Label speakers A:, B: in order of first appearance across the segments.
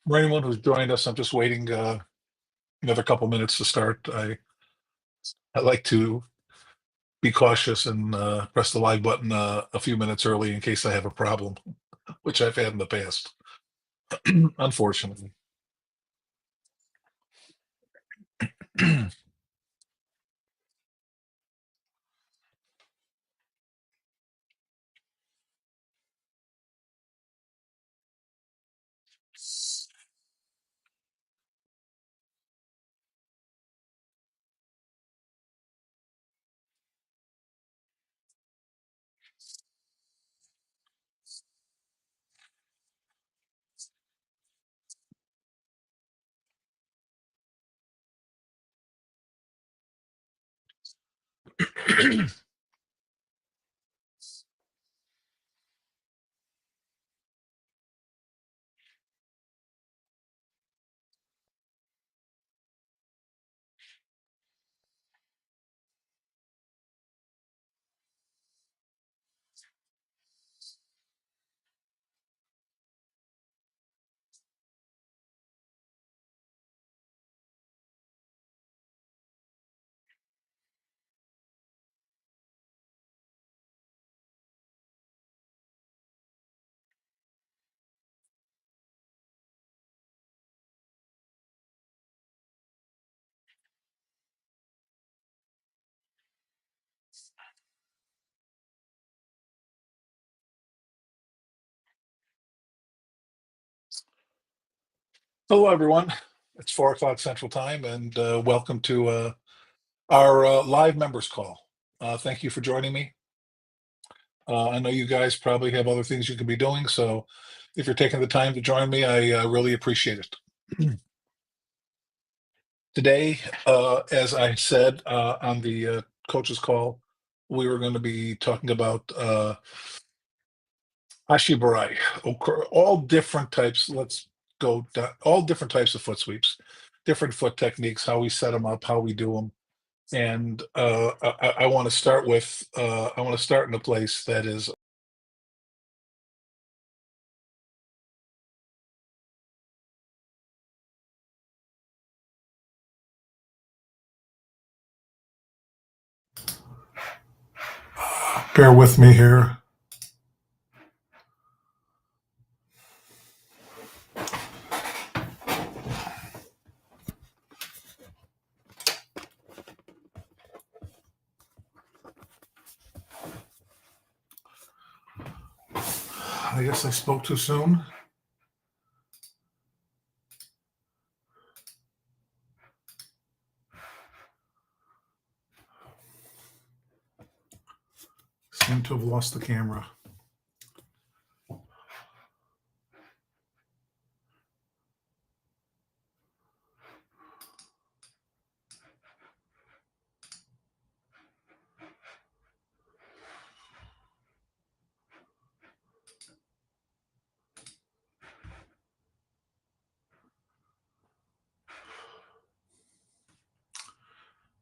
A: For anyone who's joined us, I'm just waiting another couple minutes to start. I like to be cautious and press the live button a few minutes early in case I have a problem, which I've had in the past, unfortunately. Hello, everyone. It's 4 o'clock Central Time, and welcome to our live members call. Thank you for joining me. I know you guys probably have other things you could be doing, so if you're taking the time to join me, I really appreciate it. Today, as I said on the coach's call, we were going to be talking about Ashibarai, all different types. Let's go down, all different types of foot sweeps, different foot techniques, how we set them up, how we do them. And I want to start with, I want to start in a place that is, bear with me here. I guess I spoke too soon. Seem to have lost the camera.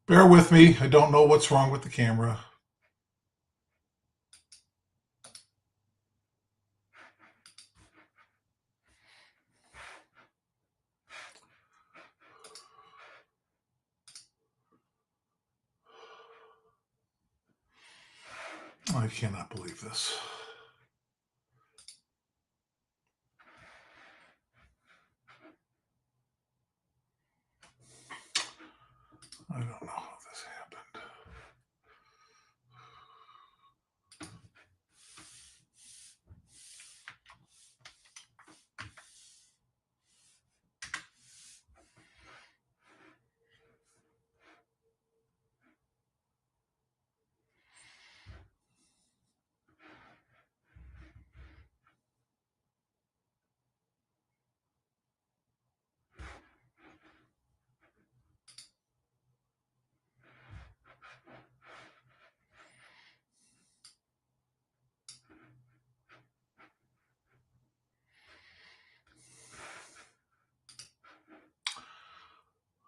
A: Bear with me. I don't know what's wrong with the camera. I cannot believe this. I don't know how this happened.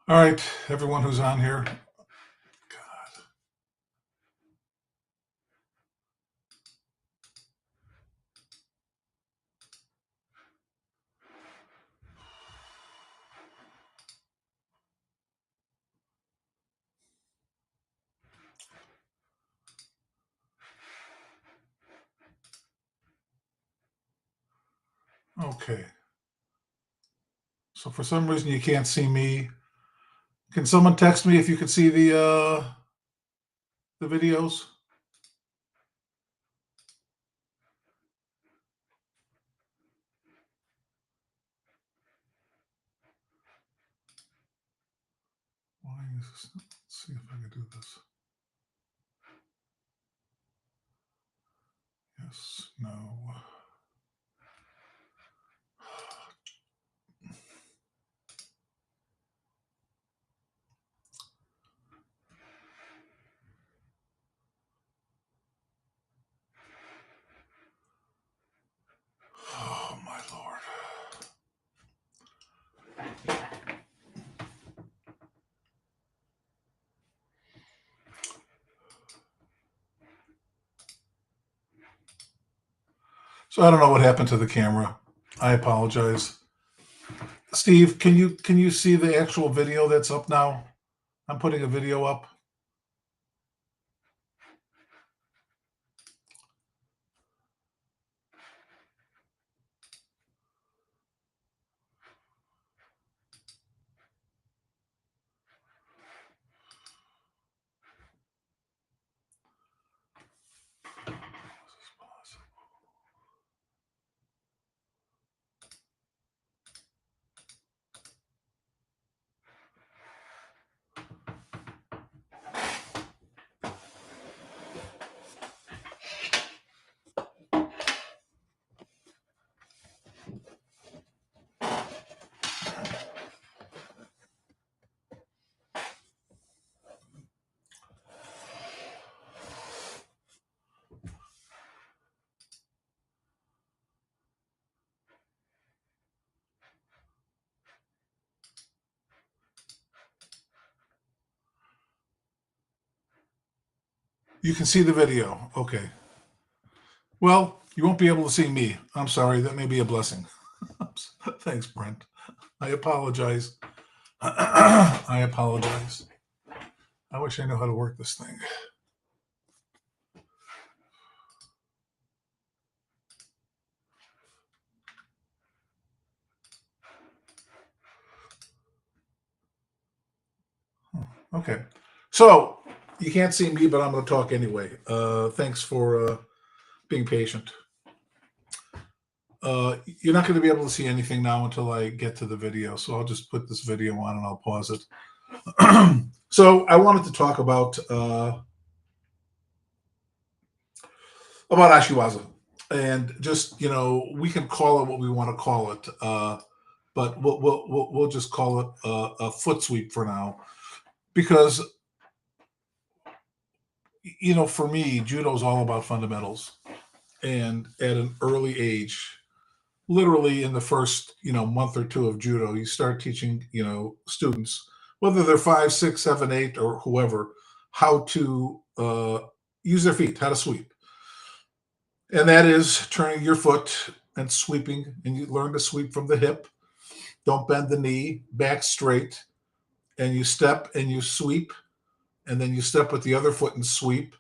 A: All right, everyone who's on here. God. Okay. So for some reason you can't see me. Can someone text me if you could see the videos? Why is this? Let's see if I can do this. Yes, no. Oh my Lord. So I don't know what happened to the camera. I apologize. Steve, can you see the actual video that's up now? I'm putting a video up. You can see the video. Okay. Well, you won't be able to see me. I'm sorry. That may be a blessing. Thanks, Brent. I apologize. I apologize. I wish I knew how to work this thing. Okay. So you can't see me, but I'm going to talk anyway. Thanks for being patient. You're not going to be able to see anything now until I get to the video. So I'll just put this video on and I'll pause it. So I wanted to talk about Ashiwaza, and just we can call it what we want to call it, but we'll just call it a foot sweep for now, because for me, judo is all about fundamentals, and at an early age, literally in the first month or two of judo, you start teaching students, whether they're 5, 6, 7, 8, or whoever, how to use their feet, how to sweep. And that is turning your foot and sweeping, and you learn to sweep from the hip. Don't bend the knee, back straight, and you step and you sweep, and then you step with the other foot and sweep.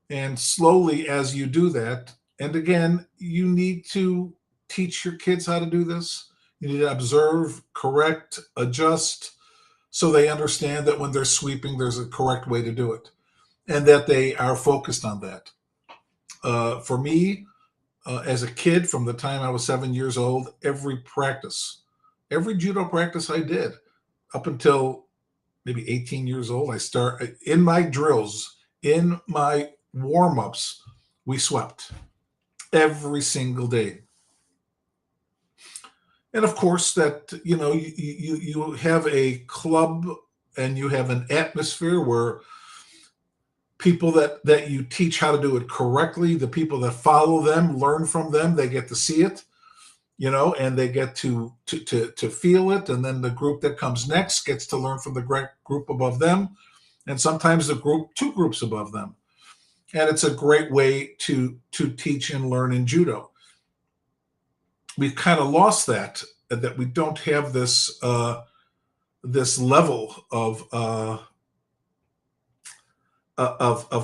A: And slowly, as you do that, and again, you need to teach your kids how to do this. You need to observe, correct, adjust, so they understand that when they're sweeping, there's a correct way to do it, and that they are focused on that. For me, as a kid, from the time I was 7 years old, every judo practice I did, up until maybe 18 years old, I start in my drills, in my warm-ups, we swept every single day. And of course, that you have a club and you have an atmosphere where people that you teach how to do it correctly, the people that follow them, learn from them, they get to see it, and they get to feel it, and then the group that comes next gets to learn from the group above them, and sometimes the two groups above them. And it's a great way to teach and learn in judo. We've kind of lost that we don't have this level of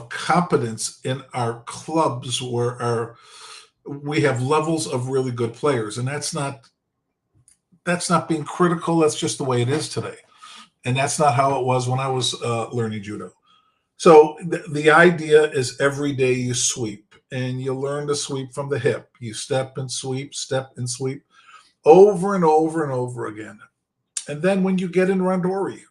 A: competence in our clubs, where we have levels of really good players, and that's not being critical. That's just the way it is today, and that's not how it was when I was learning judo. So the idea is every day you sweep, and you learn to sweep from the hip. You step and sweep, over and over and over again. And then when you get in randori,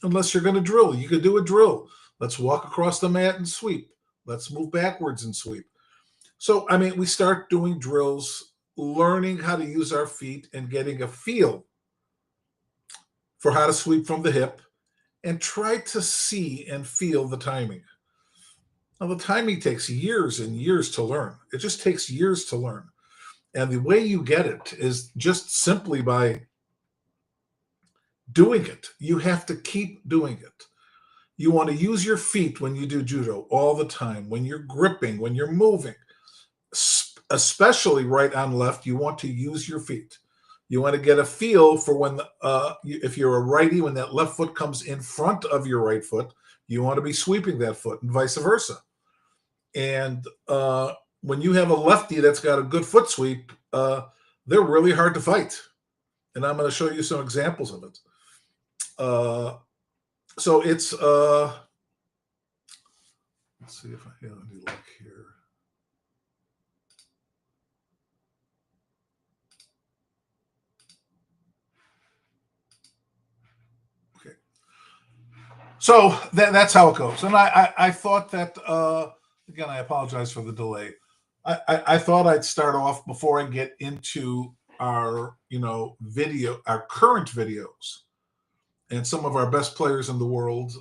A: unless you're going to drill, you could do a drill. Let's walk across the mat and sweep. Let's move backwards and sweep. So, I mean, we start doing drills, learning how to use our feet and getting a feel for how to sweep from the hip, and try to see and feel the timing. Now, the timing takes years and years to learn. It just takes years to learn. And the way you get it is just simply by doing it. You have to keep doing it. You want to use your feet when you do judo all the time, when you're gripping, when you're moving, especially right on left. You want to use your feet. You want to get a feel for when, if you're a righty, when that left foot comes in front of your right foot, you want to be sweeping that foot and vice versa. And when you have a lefty that's got a good foot sweep, they're really hard to fight. And I'm going to show you some examples of it. So it's, let's see if I have any luck here. Okay. So that's how it goes. And I thought that, again, I apologize for the delay. I thought I'd start off before I get into our, our current videos and some of our best players in the world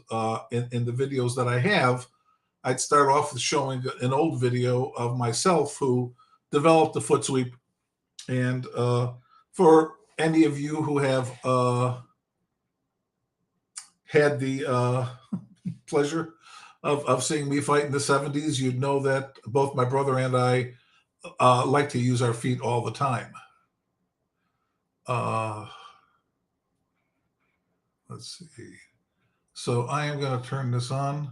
A: in the videos that I have. I'd start off with showing an old video of myself who developed the foot sweep. And for any of you who have had the pleasure of seeing me fight in the 70s, you'd know that both my brother and I like to use our feet all the time. Let's see. So I am going to turn this on.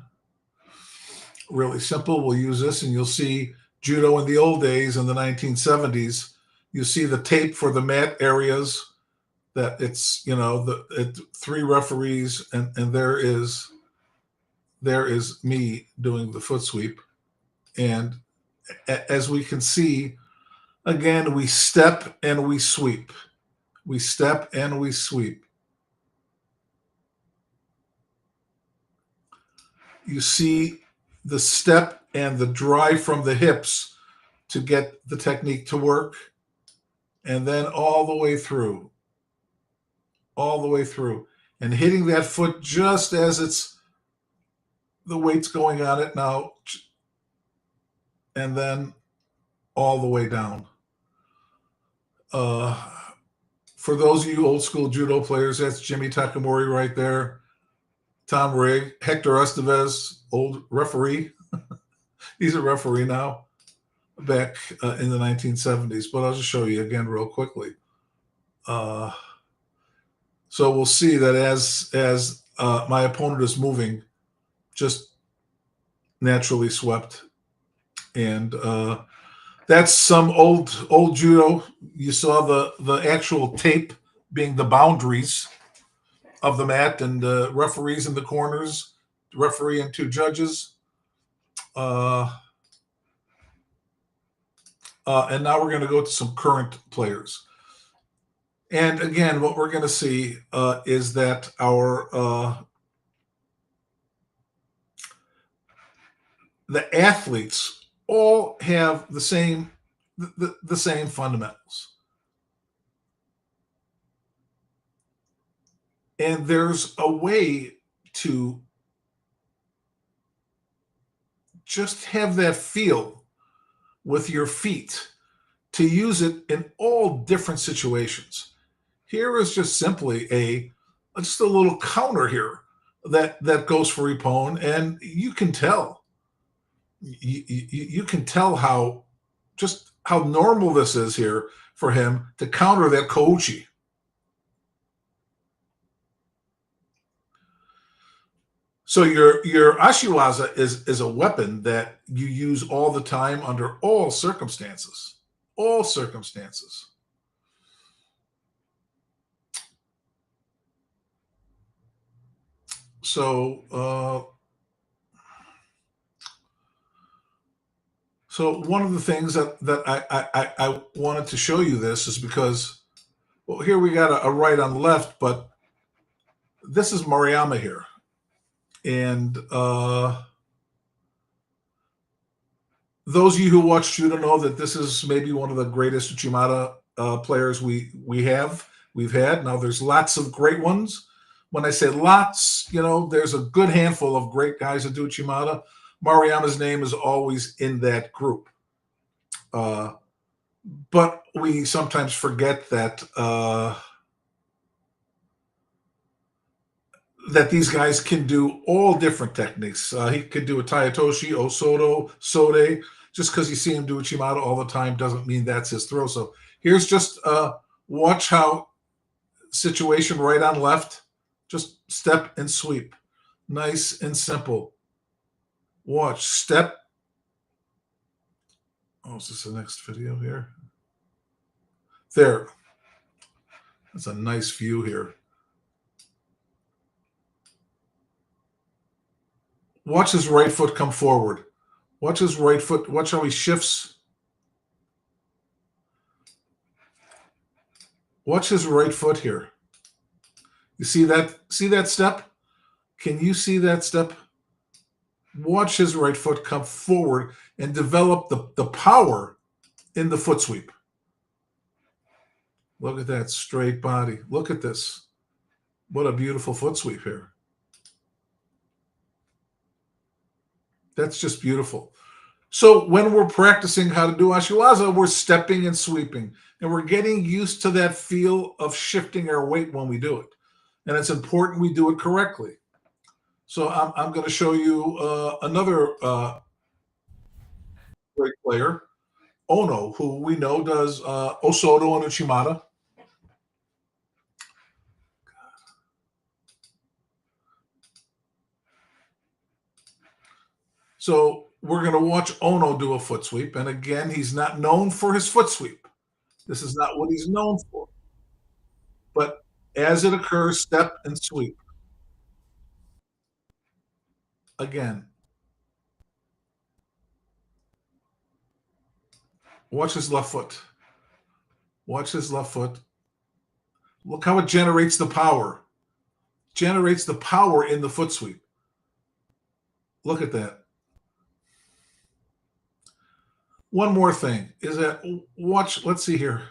A: Really simple. We'll use this, and you'll see judo in the old days in the 1970s. You see the tape for the mat areas. That it's three referees, and there is me doing the foot sweep. And as we can see, again, we step and we sweep. We step and we sweep. You see the step and the drive from the hips to get the technique to work. And then all the way through. And hitting that foot just as the weight's going on it now. And then all the way down. For those of you old school judo players, that's Jimmy Takamori right there. Tom Rigg, Hector Estevez, old referee. He's a referee now, back in the 1970s. But I'll just show you again real quickly. So we'll see that as my opponent is moving, just naturally swept. And that's some old judo. You saw the actual tape being the boundaries of the mat, and the referees in the corners, referee and two judges. And now we're going to go to some current players. And again, what we're going to see is that the athletes all have the same fundamentals. And there's a way to just have that feel with your feet, to use it in all different situations. Here is just simply just a little counter here that goes for Ippon, and you can tell. You can tell how normal this is here for him to counter that kouchi. So your ashiwaza is a weapon that you use all the time under all circumstances. All circumstances. So so one of the things that I wanted to show you this is because, well, here we got a right on the left, but this is Mariama here. And those of you who watch judo know that this is maybe one of the greatest Uchimata players we've had. Now there's lots of great ones. When I say lots, there's a good handful of great guys that do Uchimata. Mariama's name is always in that group. But we sometimes forget that these guys can do all different techniques. He could do a Tayatoshi, Osoto, Sode. Just because you see him do Uchimata all the time doesn't mean that's his throw. So here's just watch how situation right on left, just step and sweep. Nice and simple. Watch, step. Oh, is this the next video here? There. That's a nice view here. Watch his right foot come forward. Watch his right foot. Watch how he shifts. Watch his right foot here. You see that? See that step? Can you see that step? Watch his right foot come forward and develop the power in the foot sweep. Look at that straight body. Look at this. What a beautiful foot sweep here. That's just beautiful. So when we're practicing how to do ashiwaza, we're stepping and sweeping, and we're getting used to that feel of shifting our weight when we do it. And it's important we do it correctly. So I'm going to show you another great player, Ono, who we know does Osoto and Uchimata. So we're going to watch Ono do a foot sweep. And again, he's not known for his foot sweep. This is not what he's known for. But as it occurs, step and sweep. Again, watch his left foot. Watch his left foot. Look how it generates the power. Generates the power in the foot sweep. Look at that. One more thing is that watch, let's see here.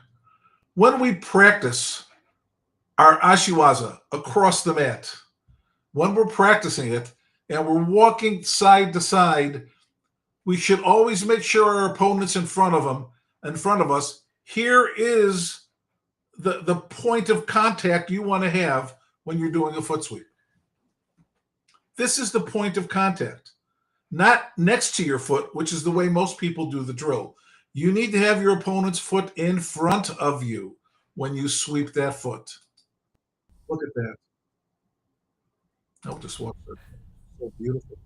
A: When we practice our ashiwaza across the mat, when we're practicing it and we're walking side to side, we should always make sure our opponent's in front of us. Here is the point of contact you want to have when you're doing a foot sweep. This is the point of contact, not next to your foot, which is the way most people do the drill. You need to have your opponent's foot in front of you when you sweep that foot. Look at that. Oh, just watch that. So beautiful.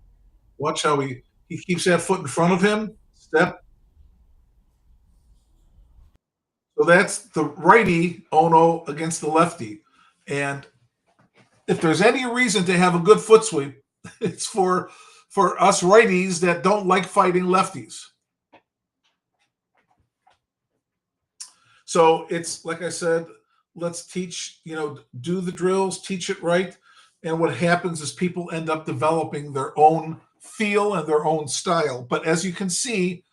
A: Watch how he keeps that foot in front of him. Step. So that's the righty Ono against the lefty. And if there's any reason to have a good foot sweep, it's for us righties that don't like fighting lefties. So it's like I said, let's teach, do the drills, teach it right. And what happens is people end up developing their own feel and their own style. But as you can see,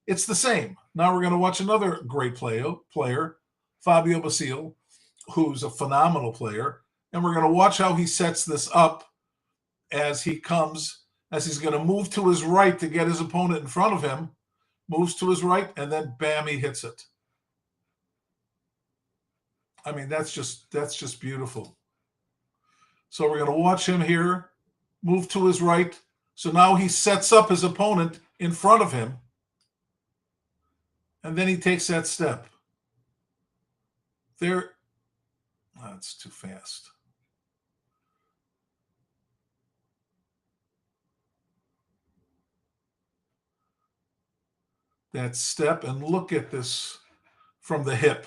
A: it's the same. Now we're going to watch another great player, Fabio Basile, who's a phenomenal player. And we're going to watch how he sets this up as he's going to move to his right to get his opponent in front of him, moves to his right, and then bam, he hits it. I mean, that's just beautiful. So we're going to watch him here, move to his right. So now he sets up his opponent in front of him, and then he takes that step. There, oh, that's too fast. that step, and look at this from the hip.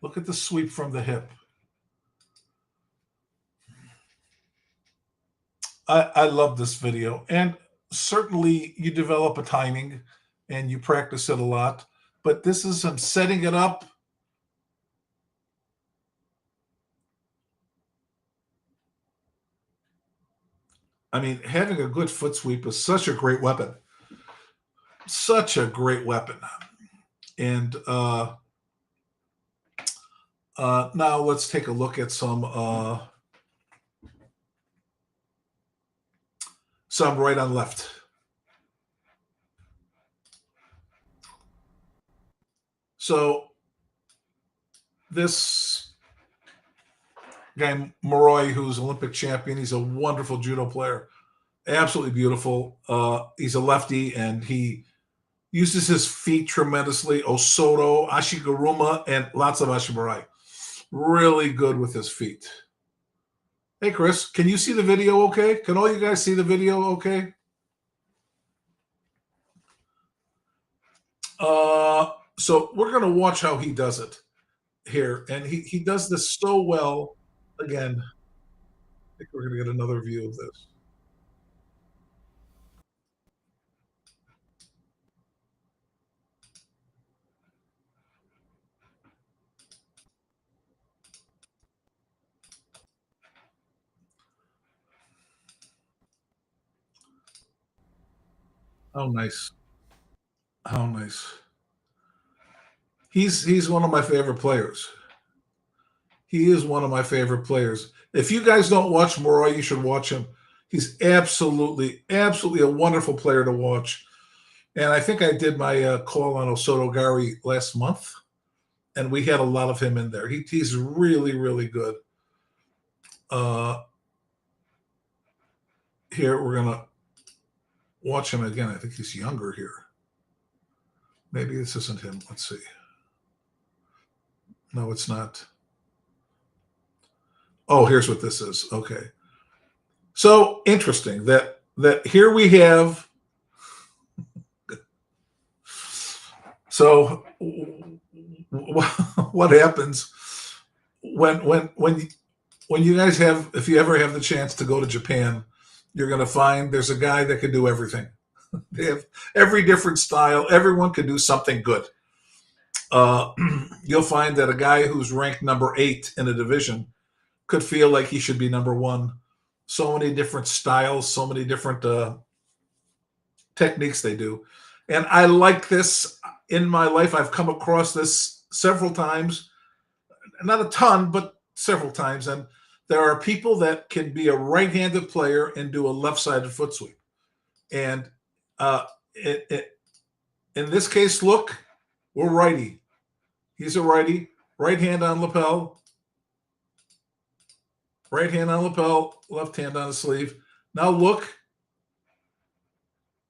A: Look at the sweep from the hip. I love this video. And certainly you develop a timing and you practice it a lot. But this is him setting it up. I mean, having a good foot sweep is such a great weapon. Such a great weapon. And now let's take a look at some right on left. So this guy, Moroi, who's Olympic champion, he's a wonderful judo player. Absolutely beautiful. He's a lefty, and he uses his feet tremendously. Osoto, Ashiguruma, and lots of Ashibarai. Really good with his feet. Hey, Chris, can you see the video okay? Can all you guys see the video okay? So we're going to watch how he does it here. And he does this so well. Again, I think we're going to get another view of this. How nice. How nice. He's one of my favorite players. He is one of my favorite players. If you guys don't watch Moroi, you should watch him. He's absolutely, absolutely a wonderful player to watch. And I think I did my call on Osoto Gari last month, and we had a lot of him in there. He's really, really good. Here, we're going to watch him again. I think he's younger here. Maybe this isn't him. Let's see. No, it's not. Oh, here's what this is. Okay. So interesting that here we have. So what happens when you guys have, if you ever have the chance to go to Japan, you're going to find there's a guy that can do everything. They have every different style. Everyone can do something good. You'll find that a guy who's ranked number 8 in a division could feel like he should be number 1. So many different styles, so many different techniques they do. And I like this in my life. I've come across this several times, not a ton, but several times. And there are people that can be a right-handed player and do a left-sided foot sweep. And in this case, look, we're righty. He's a righty. Right hand on lapel. Right hand on lapel. Left hand on the sleeve. Now look.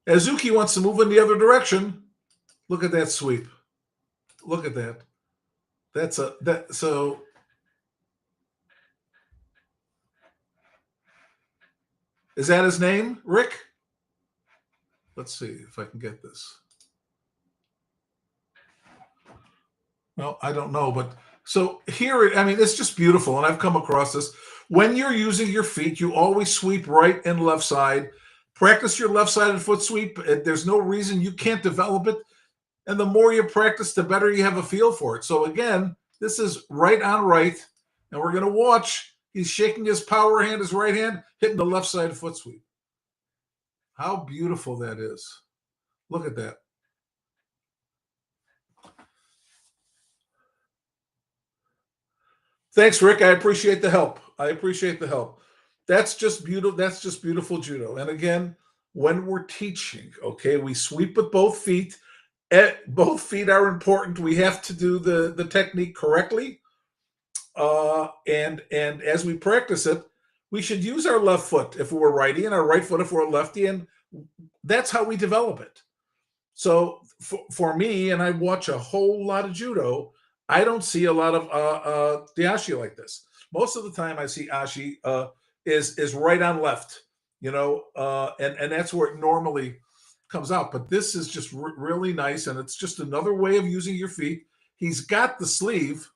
A: Azuki wants to move in the other direction. Look at that sweep. Look at that. So is that his name, Rick? Let's see if I can get this. Well, I don't know, but so here, I mean, it's just beautiful, and I've come across this. When you're using your feet, you always sweep right and left side. Practice your left-sided foot sweep. There's no reason you can't develop it. And the more you practice, the better you have a feel for it. So again, this is right on right, and we're going to watch. He's shaking his power hand, his right hand, hitting the left-sided foot sweep. How beautiful that is. Look at that. Thanks, Rick. I appreciate the help. That's just beautiful. That's just beautiful judo. And again, when we're teaching, okay, we sweep with both feet. Both feet are important. We have to do the technique correctly. And as we practice it, we should use our left foot if we're righty and our right foot if we're lefty. And that's how we develop it. So for me, and I watch a whole lot of judo, I don't see a lot of the ashi like this. Most of the time I see ashi is right on left, and that's where it normally comes out. But this is just really nice, and it's just another way of using your feet. He's got the sleeve.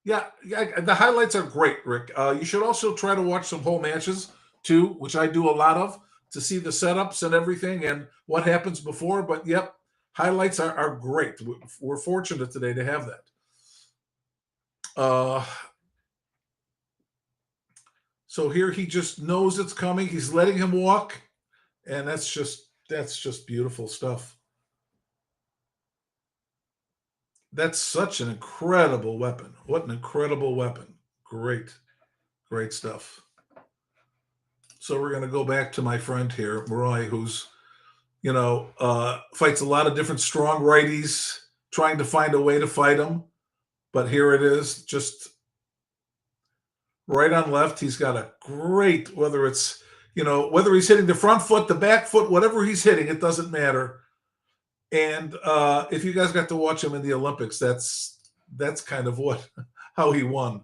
A: Yeah, yeah, the highlights are great, Rick. You should also try to watch some whole matches too, which I do a lot of, to see the setups and everything and what happens before. But yep, highlights are great. We're fortunate today to have that. Uh, so here he just knows it's coming. He's letting him walk, and that's just beautiful stuff. That's such an incredible weapon. What an incredible weapon. Great, great stuff. So we're going to go back to my friend here, Roy, who's fights a lot of different strong righties, trying to find a way to fight him. But here it is, just right on left. He's got a great, whether he's hitting the front foot, the back foot, whatever he's hitting, it doesn't matter. And if you guys got to watch him in the Olympics, that's kind of how he won.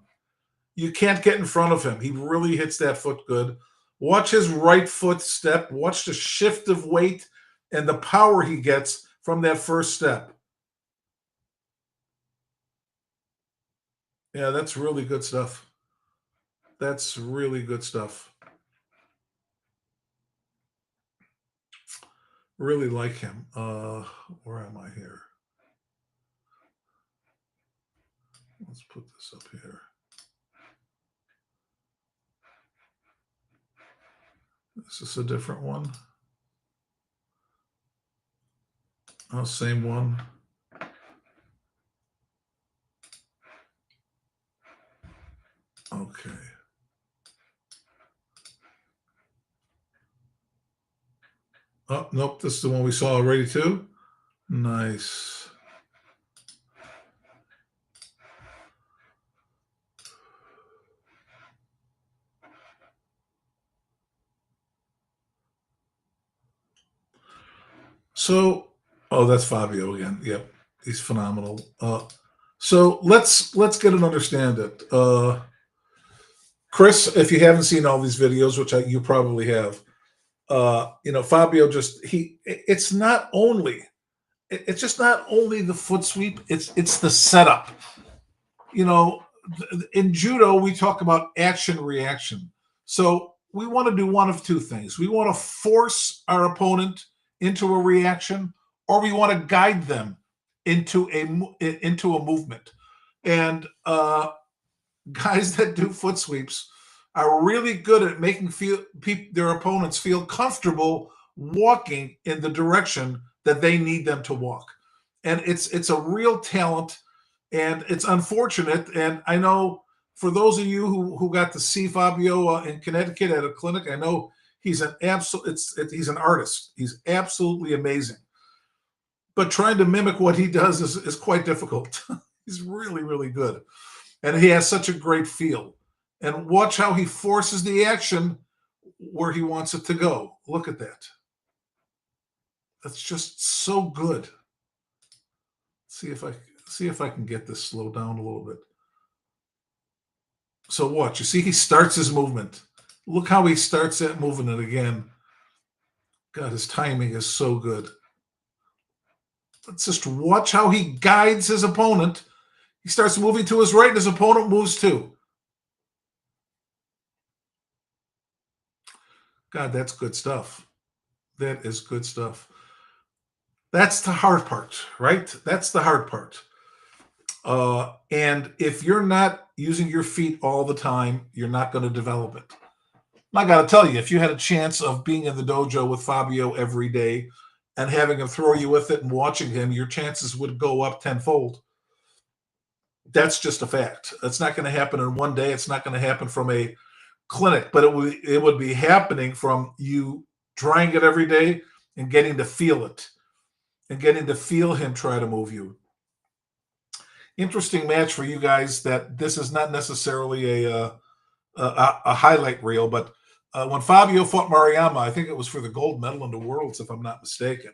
A: You can't get in front of him. He really hits that foot good. Watch his right foot step. Watch the shift of weight and the power he gets from that first step. Yeah, that's really good stuff. That's really good stuff. Really like him. Where am I here? Let's put this up here. Is this a different one? Oh, same one. Okay. Oh, nope. This is the one we saw already, too. Nice. So, oh, that's Fabio again. Yep, he's phenomenal. So let's get and understand it. Chris, if you haven't seen all these videos, which you probably have, Fabio it's not only it's just not only the foot sweep, it's the setup. You know, in judo we talk about action reaction. So we want to do one of two things. We want to force our opponent into a reaction, or we want to guide them into a movement. And guys that do foot sweeps are really good at making their opponents feel comfortable walking in the direction that they need them to walk. And it's a real talent, and it's unfortunate. And I know for those of you who got to see Fabio in Connecticut at a clinic, I know he's he's an artist. He's absolutely amazing. But trying to mimic what he does is quite difficult. He's really, really good. And he has such a great feel. And watch how he forces the action where he wants it to go. Look at that. That's just so good. See if I can get this slowed down a little bit. So watch. You see, he starts his movement. Look how he starts that movement, and again, God, his timing is so good. Let's just watch how he guides his opponent. He starts moving to his right, and his opponent moves too. God, that's good stuff. That is good stuff. That's the hard part, right? That's the hard part. And if you're not using your feet all the time, you're not going to develop it. I got to tell you, if you had a chance of being in the dojo with Fabio every day and having him throw you with it and watching him, your chances would go up tenfold. That's just a fact. It's not going to happen in one day. It's not going to happen from a clinic, but it would be happening from you trying it every day and getting to feel it and getting to feel him try to move you. Interesting match for you guys. That this is not necessarily a highlight reel, but when Fabio fought Mariyama, I think it was for the gold medal in the Worlds, if I'm not mistaken.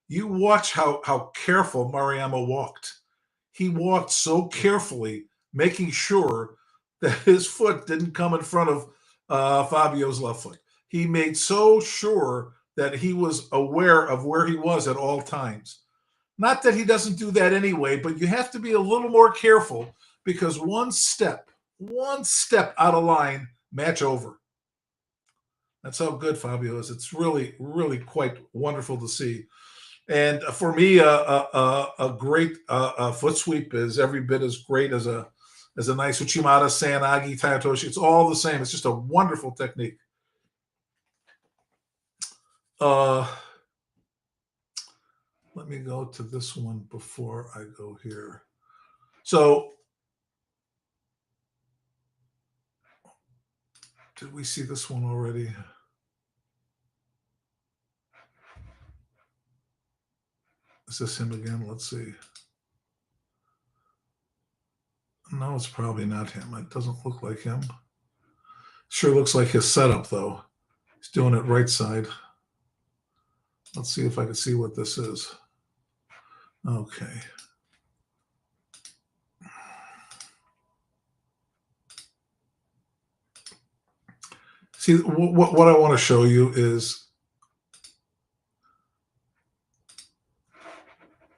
A: You watch how careful Mariyama walked. He walked so carefully, making sure that his foot didn't come in front of Fabio's left foot. He made so sure that he was aware of where he was at all times. Not that he doesn't do that anyway, but you have to be a little more careful because one step out of line, match over. That's how good Fabio is. It's really, really quite wonderful to see. And for me, a great foot sweep is every bit as great as a nice Uchimata, Sanagi, Tayatoshi. It's all the same. It's just a wonderful technique. Let me go to this one before I go here. So, did we see this one already? Is this him again? Let's see. No, it's probably not him. It doesn't look like him. Sure looks like his setup, though. He's doing it right side. Let's see if I can see what this is. Okay. See, what I want to show you is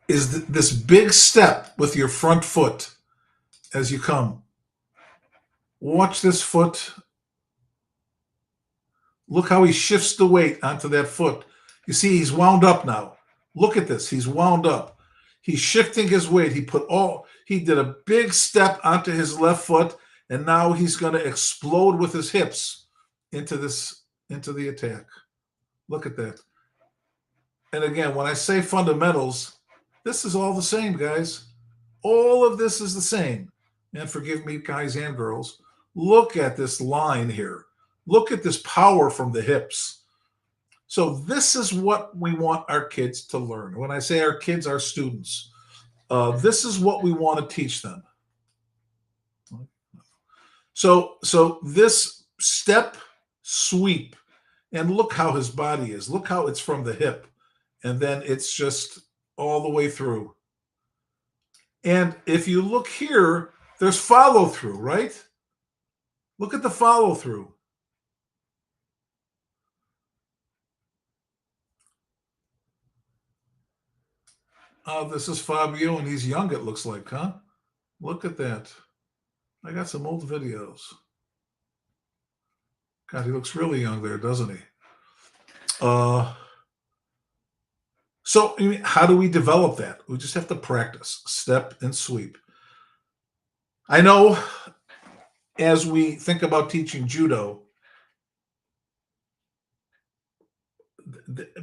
A: this big step with your front foot as you come. Watch this foot. Look how he shifts the weight onto that foot. You see, he's wound up now. Look at this. He's wound up. He's shifting his weight. He did a big step onto his left foot, and now he's going to explode with his hips into the attack. Look at that. And again, when I say fundamentals, this is all the same, guys. All of this is the same. And forgive me, guys and girls. Look at this line here. Look at this power from the hips. So this is what we want our kids to learn. When I say our kids, our students, this is what we want to teach them. So this step, sweep, and look how his body is. Look how it's from the hip. And then it's just all the way through. And if you look here, there's follow through, right? Look at the follow through. This is Fabio, and he's young, it looks like, huh? Look at that. I got some old videos. God, he looks really young there, doesn't he? So, I mean, how do we develop that? We just have to practice, step and sweep. I know as we think about teaching judo,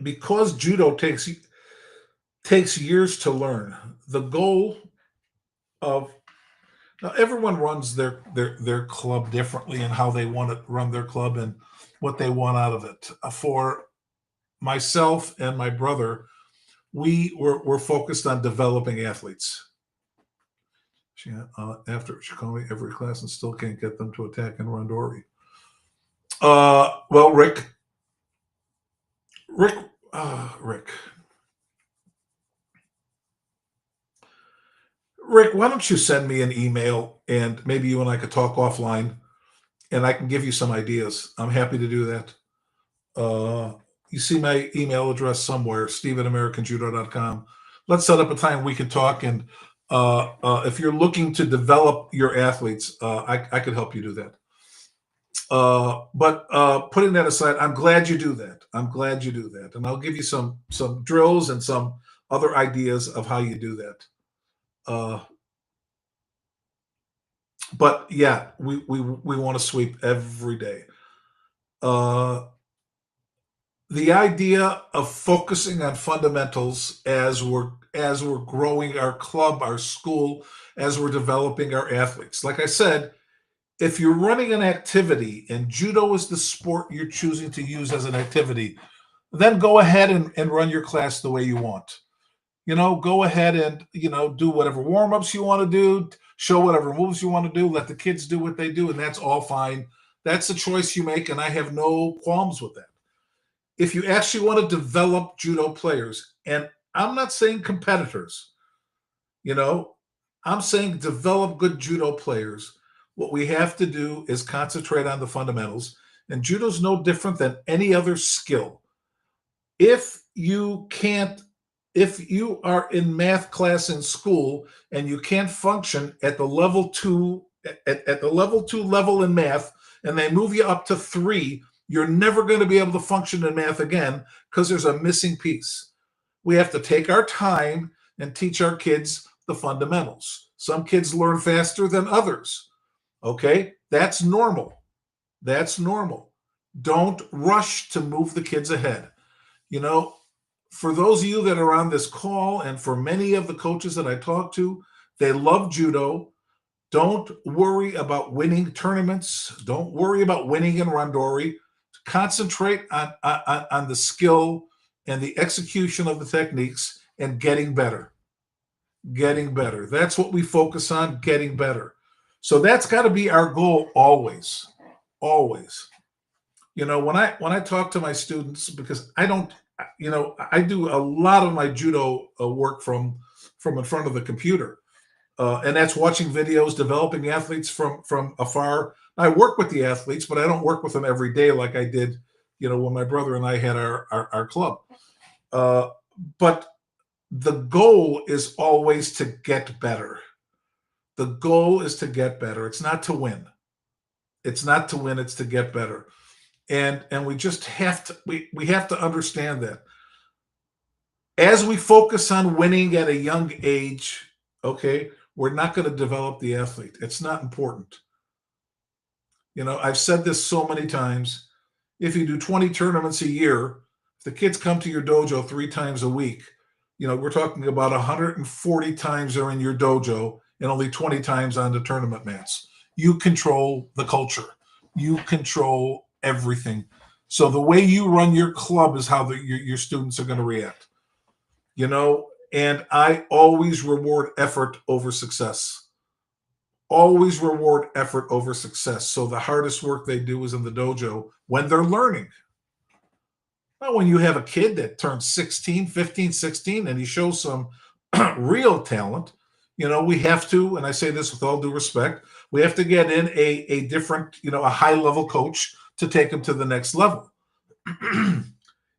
A: because judo takes years to learn, the goal of now everyone runs their club differently and how they want to run their club and what they want out of it. For myself and my brother, we're focused on developing athletes. After she called me every class and still can't get them to attack and run Dory. Well, Rick, why don't you send me an email and maybe you and I could talk offline and I can give you some ideas. I'm happy to do that. You see my email address somewhere, steve@americanjudo.com. Let's set up a time we can talk. And if you're looking to develop your athletes, I could help you do that. But putting that aside, I'm glad you do that. And I'll give you some drills and some other ideas of how you do that. But yeah, we want to sweep every day. The idea of focusing on fundamentals as we're growing our club, our school, as we're developing our athletes. Like I said, if you're running an activity and judo is the sport you're choosing to use as an activity, then go ahead and run your class the way you want. Go ahead and, do whatever warm-ups you want to do, show whatever moves you want to do, let the kids do what they do, and that's all fine. That's a choice you make, and I have no qualms with that. If you actually want to develop judo players, and I'm not saying competitors, I'm saying develop good judo players, what we have to do is concentrate on the fundamentals. And judo's no different than any other skill. if you can't, if you are in math class in school and you can't function at the level two, at the level two level in math, and they move you up to three, you're never going to be able to function in math again because there's a missing piece. We have to take our time and teach our kids the fundamentals. Some kids learn faster than others. Okay, that's normal. That's normal. Don't rush to move the kids ahead. You know, for those of you that are on this call, and for many of the coaches that I talk to, they love judo. Don't worry about winning tournaments. Don't worry about winning in randori. Concentrate on the skill and the execution of the techniques and getting better. Getting better. That's what we focus on, getting better. So that's got to be our goal always. Always. You know, when I talk to my students, because I don't, you know, I do a lot of my judo work from in front of the computer, and that's watching videos, developing athletes from afar. I work with the athletes, but I don't work with them every day like I did, you know, when my brother and I had our club. Uh, but the goal is always to get better. The goal is to get better. It's not to win. It's not to win. It's to get better. And we just have to we have to understand that as we focus on winning at a young age, okay, we're not going to develop the athlete. It's not important. You know, I've said this so many times. If you do 20 tournaments a year, if the kids come to your dojo 3 times a week, you know, we're talking about 140 times they're in your dojo and only 20 times on the tournament mats. You control the culture. You control everything. So the way you run your club is how your students are going to react. You know, and I always reward effort over success. Always reward effort over success. So the hardest work they do is in the dojo when they're learning. Now, when you have a kid that turns 16, 15, 16, and he shows some real talent, you know, we have to, and I say this with all due respect, we have to get in a different, you know, a high level coach to take him to the next level.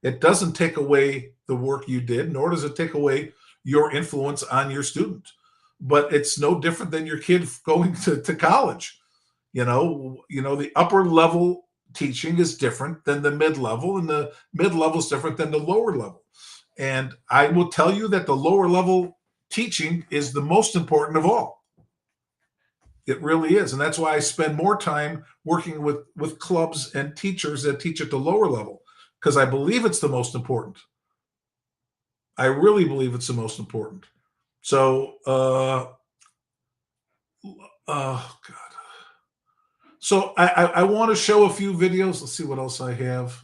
A: It doesn't take away the work you did, nor does it take away your influence on your student. But it's no different than your kid going to college. The upper level teaching is different than the mid level, and the mid level is different than the lower level. And I will tell you that the lower level teaching is the most important of all. It really is. And that's why I spend more time working with clubs and teachers that teach at the lower level, because I believe it's the most important. I really believe it's the most important. So, oh God. So I want to show a few videos. Let's see what else I have.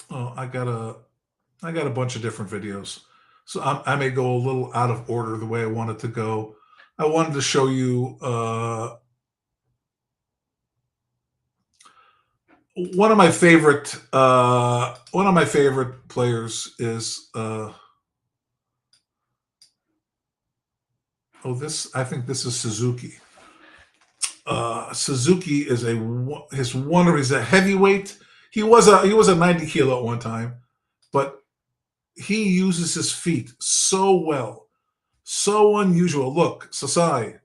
A: Oh, I got a bunch of different videos. So I may go a little out of order the way I wanted to go. I wanted to show you one of my favorite players is I think this is Suzuki. Suzuki is he's a heavyweight. He was a 90 kilo at one time, but he uses his feet so well, so unusual. Look, Sasai,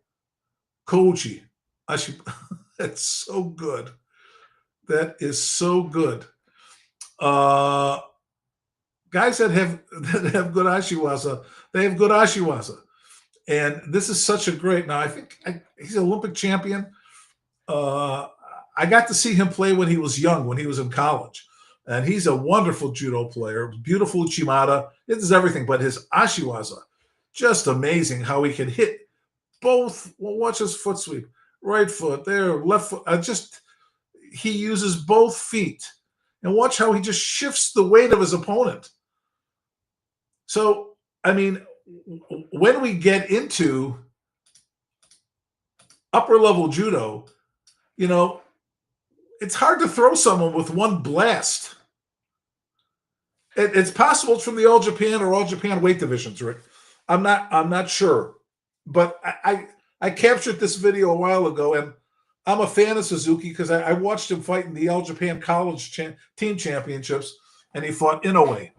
A: Koji, that's so good. That is so good. Guys that have good ashiwaza, they have good ashiwaza. And this is such a great. Now I think he's an Olympic champion. I got to see him play when he was young, when he was in college, and he's a wonderful judo player. Beautiful uchimata. It is everything, but his ashiwaza, just amazing how he can hit both. Well, watch his foot sweep. Right foot there, left foot. He uses both feet, and watch how he just shifts the weight of his opponent. So, I mean, when we get into upper level judo, you know, it's hard to throw someone with one blast. It's possible it's from the All Japan or All Japan weight divisions, right? I'm not sure, but I captured this video a while ago, and I'm a fan of Suzuki because I watched him fight in the All Japan College Team Championships, and he fought Inoue.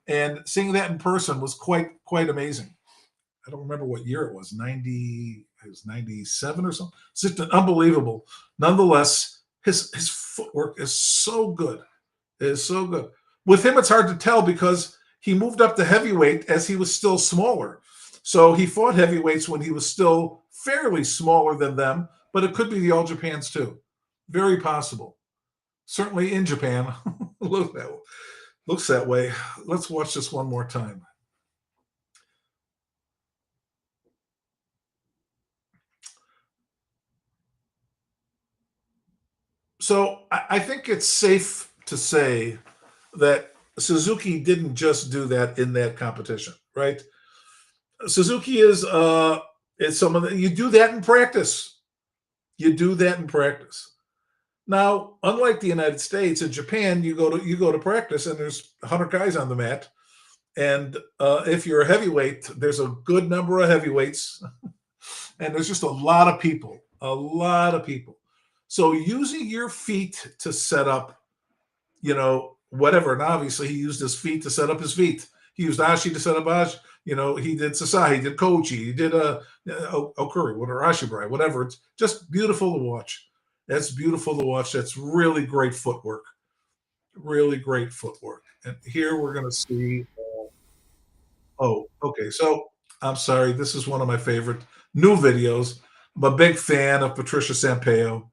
A: And seeing that in person was quite amazing. I don't remember what year it was. 90, it was 97 or something. It's just unbelievable. Nonetheless, his footwork is so good. It is so good. With him, it's hard to tell because he moved up to heavyweight as he was still smaller. So he fought heavyweights when he was still fairly smaller than them, but it could be the All Japans too. Very possible. Certainly in Japan. Looks that way. Let's watch this one more time. So I think it's safe to say that Suzuki didn't just do that in that competition, right? Suzuki is someone that you do that in practice. You do that in practice. Now, unlike the United States, in Japan, you go to practice and there's 100 guys on the mat, and if you're a heavyweight, there's a good number of heavyweights, and there's just a lot of people. So using your feet to set up, whatever. And obviously, he used his feet to set up his feet. He used Ashi to set up Ashi. He did Sasai, he did Kochi, he did Okuri, whatever, Ashibrai, whatever. It's just beautiful to watch. That's beautiful to watch. That's really great footwork. Really great footwork. And here we're going to see. Oh, okay. So I'm sorry. This is one of my favorite new videos. I'm a big fan of Patricia Sampaio.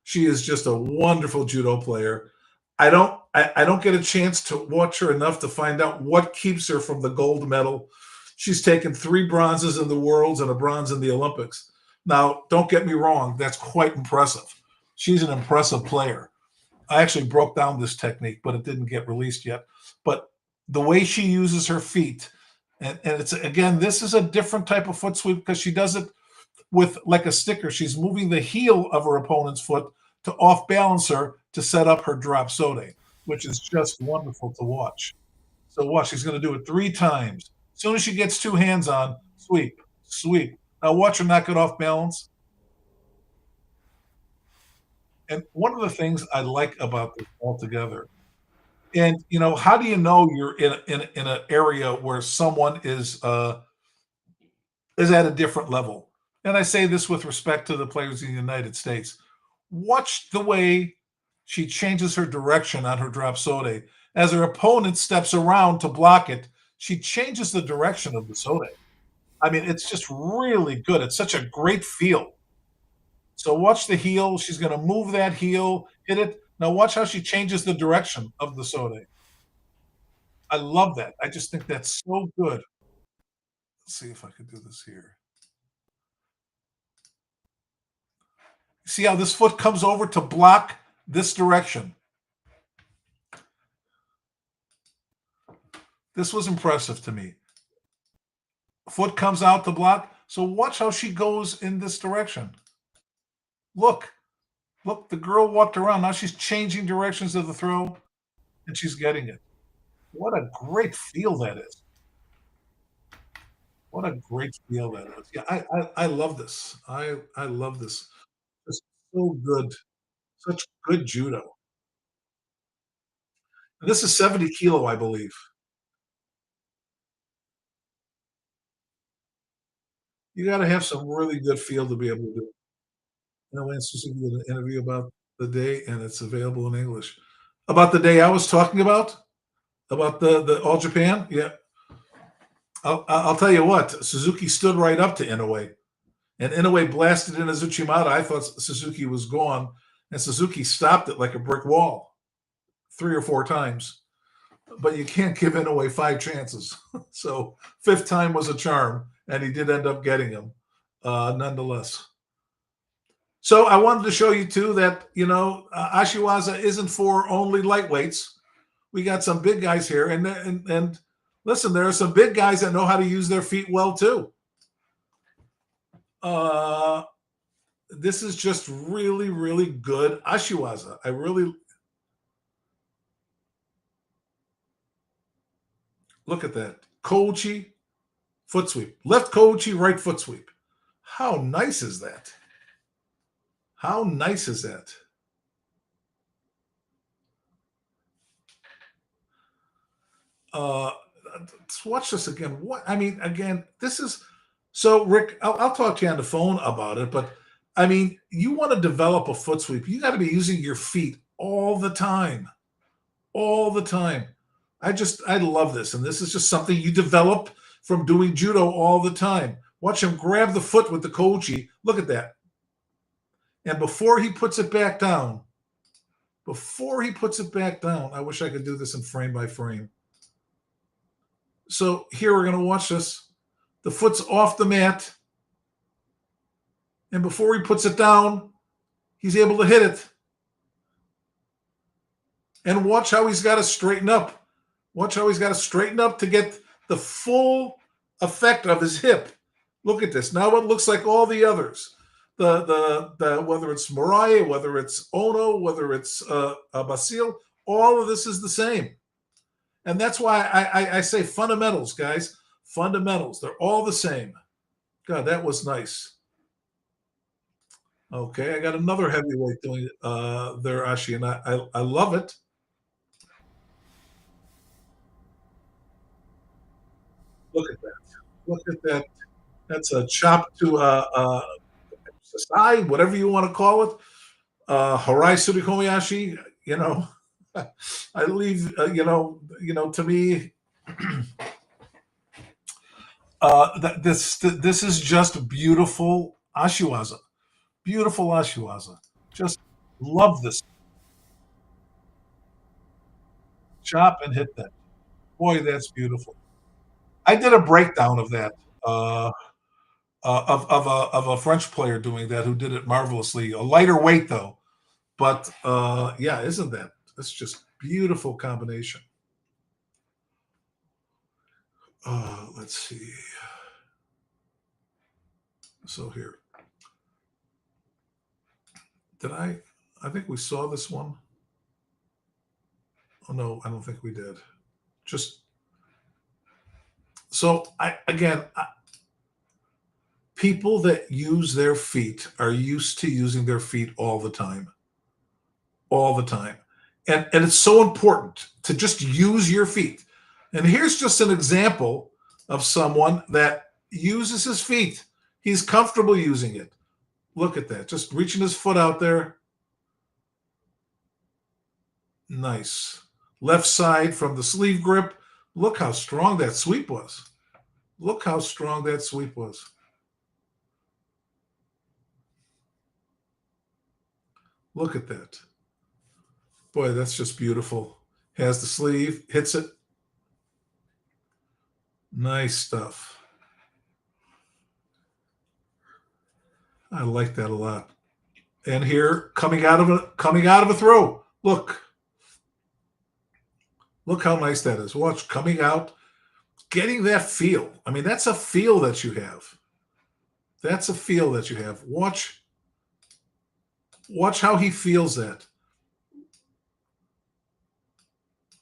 A: She is just a wonderful judo player. I don't get a chance to watch her enough to find out what keeps her from the gold medal. She's taken 3 bronzes in the Worlds and a bronze in the Olympics. Now, don't get me wrong, that's quite impressive. She's an impressive player. I actually broke down this technique, but it didn't get released yet. But the way she uses her feet, and it's again, this is a different type of foot sweep because she does it with like a sticker. She's moving the heel of her opponent's foot to off balance her to set up her drop sode, which is just wonderful to watch. So watch, she's going to do it 3 times. As soon as she gets 2 hands on, sweep, sweep. Now watch her knock it off balance. And one of the things I like about this altogether, and how do you know you're in an area where someone is at a different level? And I say this with respect to the players in the United States. Watch the way she changes her direction on her drop sode. As her opponent steps around to block it, she changes the direction of the sode. I mean, it's just really good. It's such a great feel. So watch the heel. She's going to move that heel, hit it. Now watch how she changes the direction of the sode. I love that. I just think that's so good. Let's see if I can do this here. See how this foot comes over to block this direction. This was impressive to me. Foot comes out to block. So watch how she goes in this direction. Look, look, the girl walked around. Now she's changing directions of the throw and she's getting it. What a great feel that is. What a great feel that is. Yeah, I love this. I love this. It's so good. Such good judo. And this is 70 kilo, I believe. You got to have some really good feel to be able to do it. Lance Suzuki did an interview about the day, and it's available in English. About the day I was talking about the All Japan. Yeah, I'll tell you what. Suzuki stood right up to Inoue, and Inoue blasted in his Uchimata. I thought Suzuki was gone, and Suzuki stopped it like a brick wall 3 or 4 times. But you can't give Inoue 5 chances. So 5th time was a charm, and he did end up getting him, nonetheless. So I wanted to show you too that Ashiwaza isn't for only lightweights. We got some big guys here, and listen, there are some big guys that know how to use their feet well too. This is just really, really good Ashiwaza. I really look at that. Kochi foot sweep, left Kochi, right foot sweep. How nice is that? How nice is that? Uh, let's watch this again. What I mean, again, this is so Rick. I'll talk to you on the phone about it, but I mean, you want to develop a foot sweep, you got to be using your feet all the time. I love this, and this is just something you develop from doing judo all the time. Watch him grab the foot with the koji. Look at that, and before he puts it back down, I wish I could do this in frame by frame. So here we're going to watch this. The foot's off the mat. And before he puts it down, he's able to hit it. And watch how he's got to straighten up. Watch how he's got to straighten up to get the full effect of his hip. Look at this. Now it looks like all the others. The whether it's Mariah, whether it's Ono, whether it's Basil, all of this is the same. And that's why I say fundamentals, guys. Fundamentals. They're all the same. God, that was nice. Okay, I got another heavyweight doing there, Ashi, and I love it. Look at that. Look at that. That's a chop to side, whatever you want to call it. Harai Surikomiyashi, you know, I leave, to me, this is just beautiful Ashiwaza. Beautiful Ashiwaza. Just love this. Chop and hit that. Boy, that's beautiful. I did a breakdown of that. Of a French player doing that who did it marvelously. A lighter weight though, but yeah, isn't that? That's just beautiful combination. Let's see. So here, did I? I think we saw this one. Oh no, I don't think we did. Just so people that use their feet are used to using their feet all the time, and it's so important to just use your feet. And here's just an example of someone that uses his feet. He's comfortable using it. Look at that, just reaching his foot out there. Nice. Left side from the sleeve grip. Look how strong that sweep was. Look how strong that sweep was. Look at that. Boy, that's just beautiful. Has the sleeve, hits it. Nice stuff. I like that a lot. And here, coming out of a throw. Look how nice that is. Watch coming out, getting that feel. I mean, that's a feel that you have. That's a feel that you have. Watch how he feels that.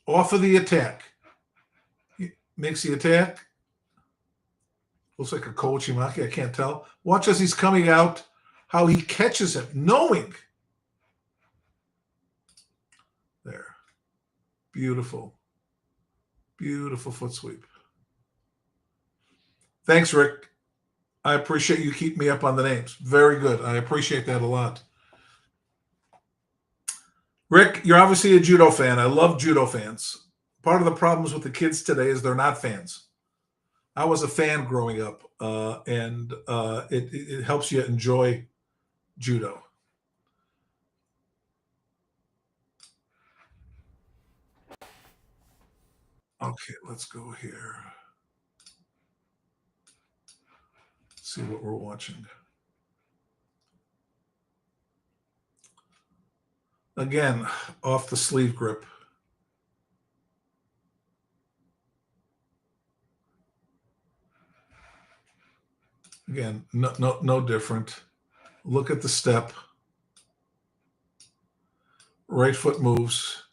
A: Off of the attack. He makes the attack. Looks like a Kochimaki. I can't tell. Watch as he's coming out, how he catches him, knowing. There. Beautiful. Beautiful foot sweep. Thanks, Rick. I appreciate you keeping me up on the names. Very good. I appreciate that a lot. Rick, you're obviously a judo fan. I love judo fans. Part of the problems with the kids today is they're not fans. I was a fan growing up, and it helps you enjoy judo. Okay, let's go here. See what we're watching. Again, off the sleeve grip. Again, no different. Look at the step. Right foot moves.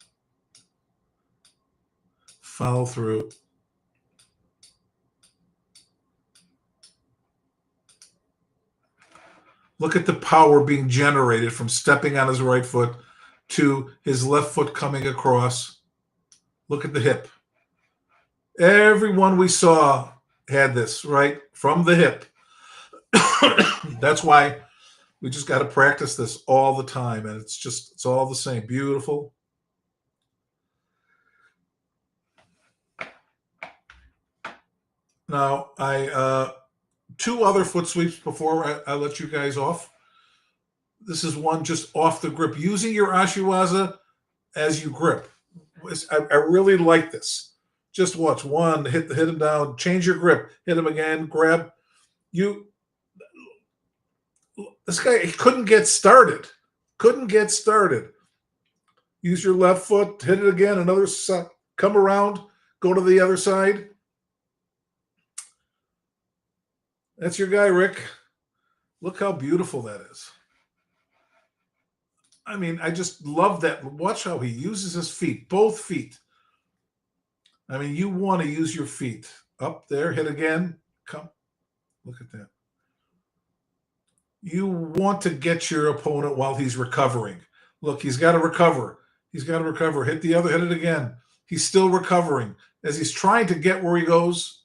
A: Follow through. Look at the power being generated from stepping on his right foot to his left foot coming across. Look at the hip. Everyone we saw had this, right? From the hip. That's why we just got to practice this all the time. And it's all the same. Beautiful. Now, two other foot sweeps before I let you guys off. This is one just off the grip, using your ashiwaza as you grip. I really like this. Just watch. One, hit him down, change your grip, hit him again, grab. This guy, he couldn't get started. Couldn't get started. Use your left foot, hit it again, another side, come around, go to the other side. That's your guy, Rick. Look how beautiful that is. I mean, I just love that. Watch how he uses his feet, both feet. I mean, you want to use your feet. Up there, hit again. Come. Look at that. You want to get your opponent while he's recovering. Look, he's got to recover. He's got to recover. Hit the other, hit it again. He's still recovering. As he's trying to get where he goes,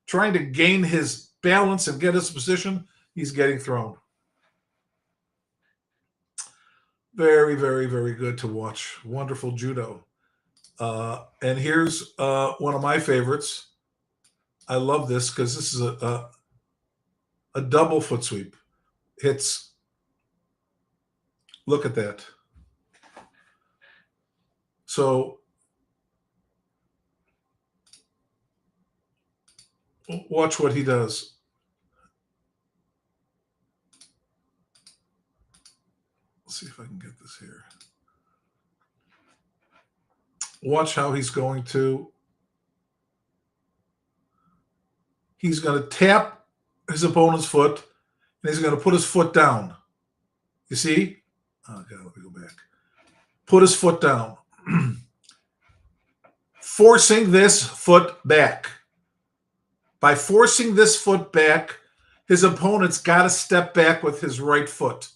A: trying to gain his balance and get his position, he's getting thrown. Very, very, very good to watch. Wonderful judo. And here's one of my favorites. I love this because this is a double foot sweep. Look at that. So watch what he does. Let's see if I can get this here. Watch how he's going to tap his opponent's foot, and he's going to put his foot down. You see? Oh, God, let me go back. Put his foot down. Forcing this foot back. By forcing this foot back, his opponent's got to step back with his right foot.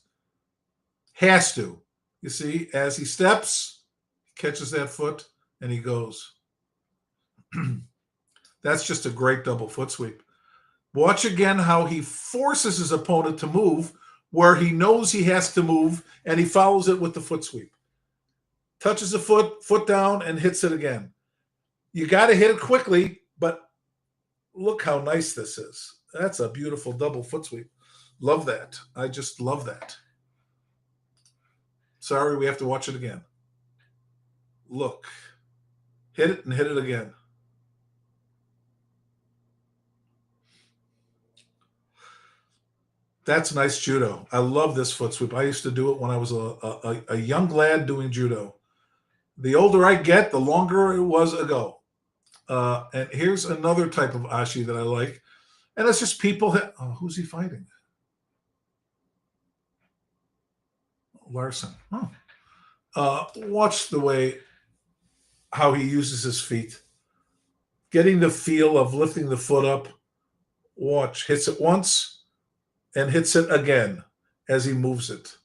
A: Has to. You see, as he steps, he catches that foot, and he goes. That's just a great double foot sweep. Watch again how he forces his opponent to move where he knows he has to move, and he follows it with the foot sweep. Touches the foot down, and hits it again. You got to hit it quickly, but look how nice this is. That's a beautiful double foot sweep. Love that. I just love that. Sorry, we have to watch it again. Look. Hit it and hit it again. That's nice judo. I love this foot sweep. I used to do it when I was a young lad doing judo. The older I get, the longer it was ago. And here's another type of ashi that I like. And it's just people. Who's he fighting? Larson. Watch the way how he uses his feet. Getting the feel of lifting the foot up. Watch. Hits it once and hits it again as he moves it.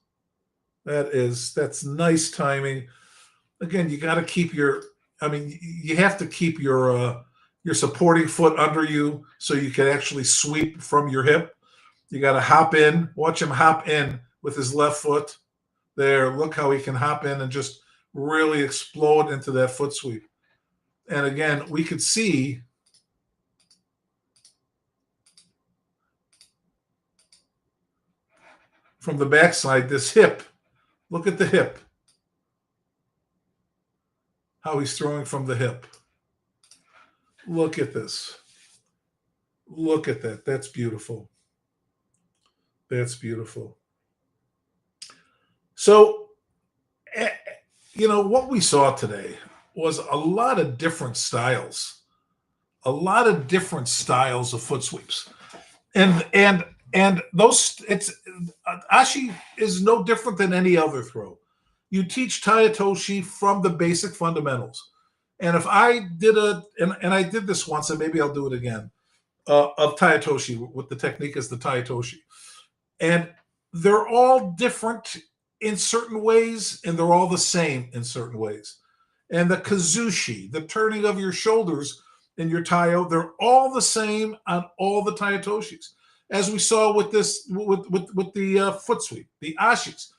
A: That's nice timing. Again, you got to keep you have to keep your supporting foot under you so you can actually sweep from your hip. You got to hop in. Watch him hop in with his left foot. There, look how he can hop in and just really explode into that foot sweep. And again, we could see from the backside this hip. Look at the hip. How he's throwing from the hip. Look at this. Look at that. That's beautiful. That's beautiful. So, what we saw today was a lot of different styles. A lot of different styles of foot sweeps. And those, ashi is no different than any other throw. You teach Tayatoshi from the basic fundamentals. And if I did and I did this once, and maybe I'll do it again, of Tayatoshi, with the technique as the Tayatoshi. And they're all different in certain ways, and they're all the same in certain ways. And the kazushi, the turning of your shoulders in your taio, they're all the same on all the taiotoshis. As we saw with this, with the foot sweep, the ashis,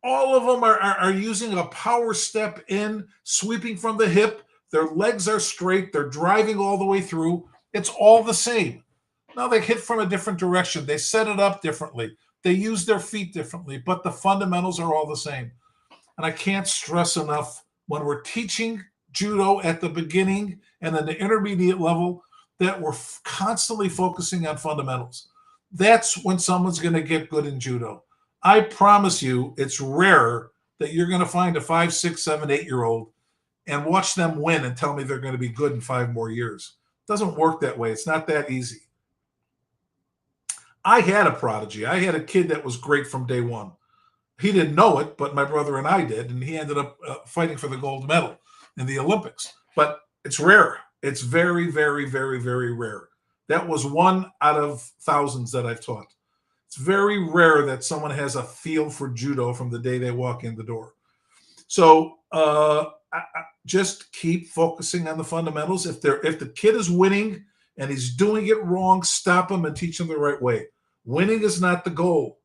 A: all of them are using a power step in, sweeping from the hip. Their legs are straight. They're driving all the way through. It's all the same. Now they hit from a different direction. They set it up differently. They use their feet differently, but the fundamentals are all the same. And I can't stress enough, when we're teaching judo at the beginning and then the intermediate level, that we're constantly focusing on fundamentals. That's when someone's going to get good in judo. I promise you, it's rare that you're going to find a 5, 6, 7, 8-year-old and watch them win and tell me they're going to be good in 5 more years. It doesn't work that way. It's not that easy. I had a prodigy. I had a kid that was great from day one. He didn't know it, but my brother and I did, and he ended up fighting for the gold medal in the Olympics. But it's rare. It's very, very, very, very rare. That was one out of thousands that I've taught. It's very rare that someone has a feel for judo from the day they walk in the door. So just keep focusing on the fundamentals. If the kid is winning and he's doing it wrong, stop him and teach him the right way. Winning is not the goal.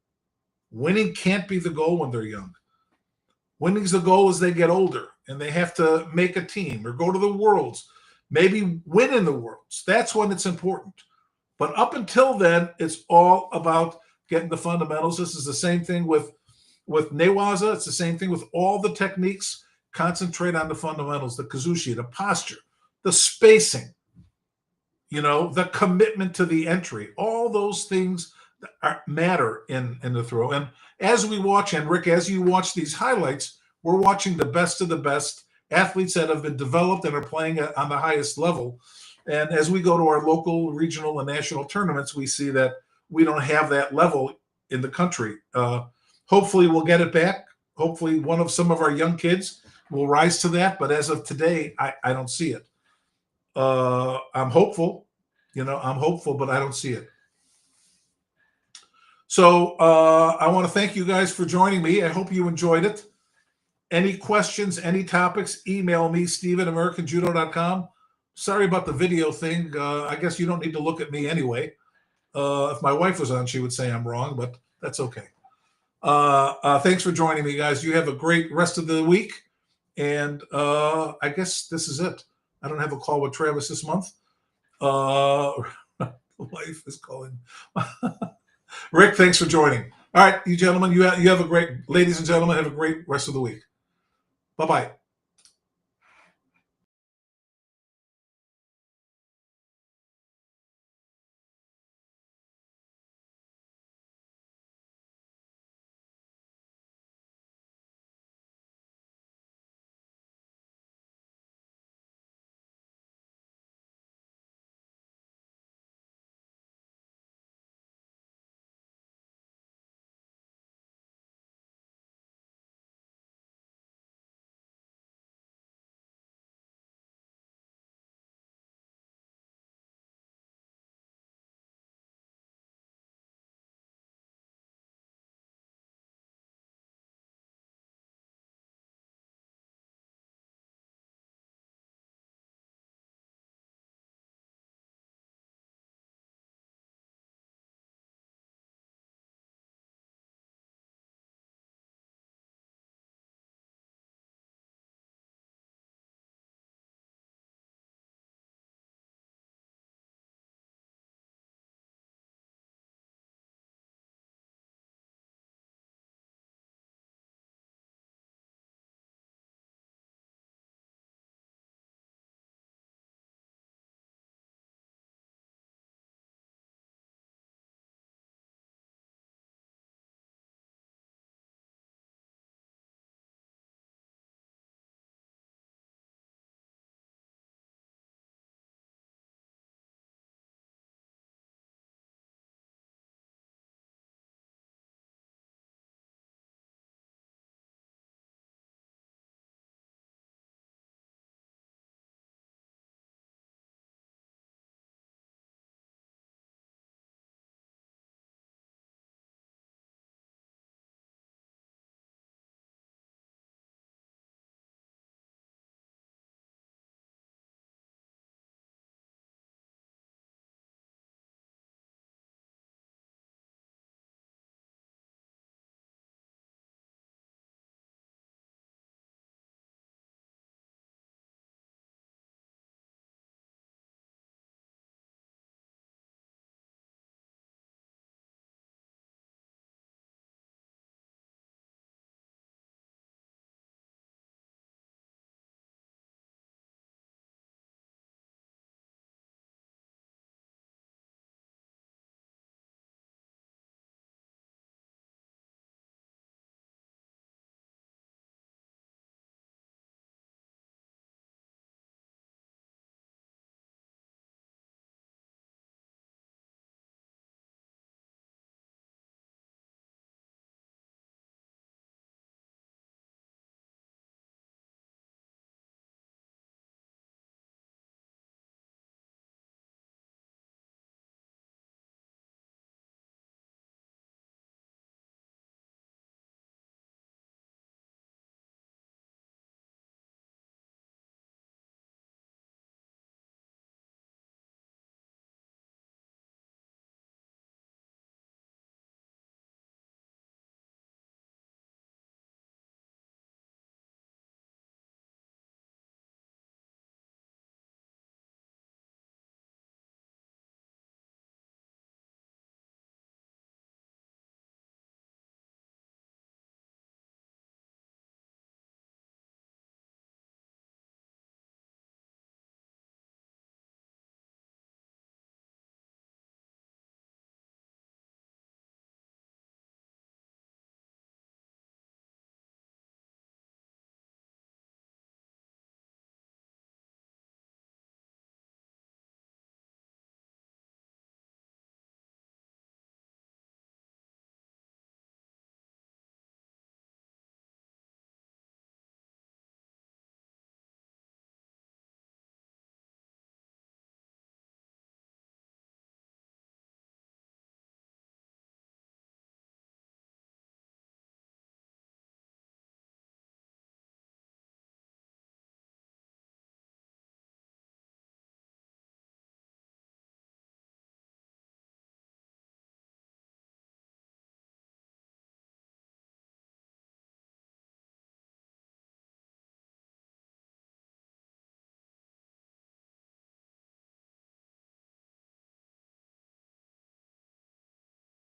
A: Winning can't be the goal when they're young. Winning's the goal as they get older and they have to make a team or go to the Worlds, maybe win in the Worlds. That's when it's important. But up until then, it's all about getting the fundamentals. This is the same thing with newaza. It's the same thing with all the techniques. Concentrate on the fundamentals, the kazushi, the posture, the spacing, the commitment to the entry. All those things matter in the throw. And as we watch, and Rick, as you watch these highlights, we're watching the best of the best athletes that have been developed and are playing on the highest level. And as we go to our local, regional, and national tournaments, we see that we don't have that level in the country. Hopefully we'll get it back. Hopefully some of our young kids will rise to that. But as of today, I don't see it. I'm hopeful, but I don't see it. So I want to thank you guys for joining me. I hope you enjoyed it. Any questions, any topics, email me, steve@americanjudo.com. Sorry about the video thing. I guess you don't need to look at me anyway. If my wife was on, she would say I'm wrong, but that's okay. Thanks for joining me, guys. You have a great rest of the week. And I guess this is it. I don't have a call with Travis this month. Wife is calling. Rick, thanks for joining. All right, you gentlemen, you have a great, ladies and gentlemen, have a great rest of the week. Bye-bye.